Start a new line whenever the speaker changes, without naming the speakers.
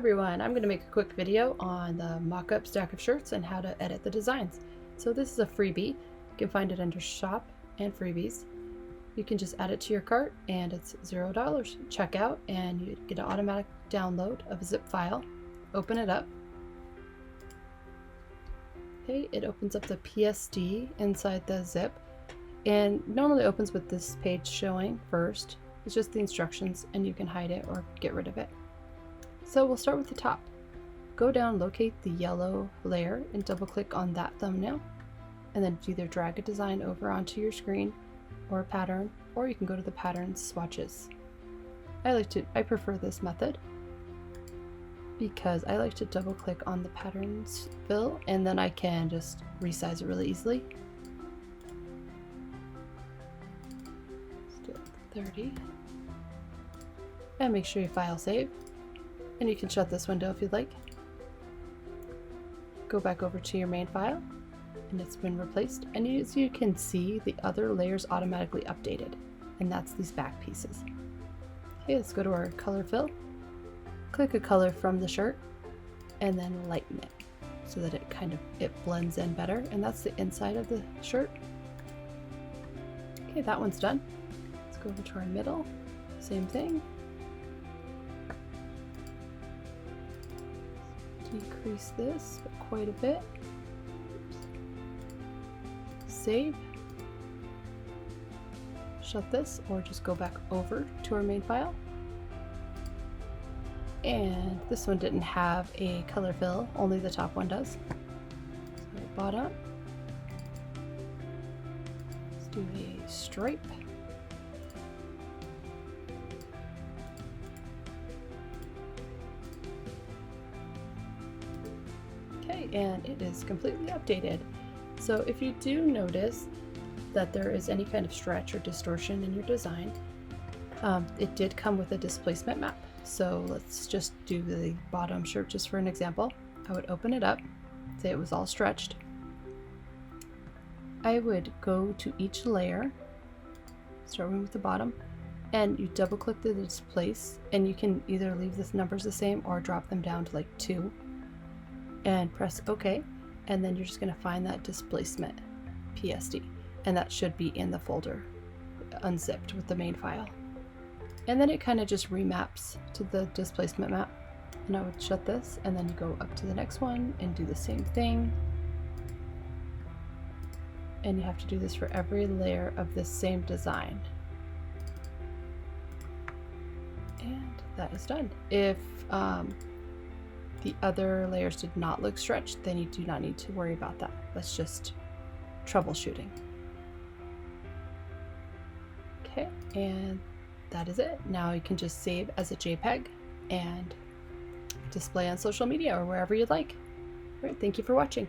everyone, I'm going to make a quick video on the mock-up stack of shirts and how to edit the designs. So this is a freebie. You can find it under shop and freebies. You can just add it to your cart and it's $0. Check out and you get an automatic download of a zip file. Open it up. Okay, it opens up the PSD inside the zip and normally opens with this page showing first. It's just the instructions and you can hide it or get rid of it. So we'll start with the top. Go down, locate the yellow layer and double click on that thumbnail and then either drag a design over onto your screen or a pattern, or you can go to the pattern swatches. I prefer this method because I like to double click on the patterns fill and then I can just resize it really easily. Let's do it 30 and make sure you file save. And you can shut this window if you'd like. Go back over to your main file and it's been replaced. And as you can see, the other layers automatically updated, and that's these back pieces. Okay, let's go to our color fill. Click a color from the shirt and then lighten it so that it blends in better. And that's the inside of the shirt. Okay, that one's done. Let's go over to our middle. Same thing. Decrease this quite a bit. Save. Shut this or just go back over to our main file. And this one didn't have a color fill, only the top one does. So bottom. Let's do a stripe. And it is completely updated. So if you do notice that there is any kind of stretch or distortion in your design, it did come with a displacement map. So let's just do the bottom shirt just for an example. I would open it up, say it was all stretched. I would go to each layer, starting with the bottom, and you double click the displace, and you can either leave the numbers the same or drop them down to like 2. And press OK, and then you're just going to find that displacement PSD, and that should be in the folder unzipped with the main file. And then it kind of just remaps to the displacement map. And I would shut this and then you go up to the next one and do the same thing. And you have to do this for every layer of this same design. And that is done. If the other layers did not look stretched, then you do not need to worry about that. That's just troubleshooting. Okay, and that is it. Now you can just save as a JPEG and display on social media or wherever you'd like. All right, thank you for watching.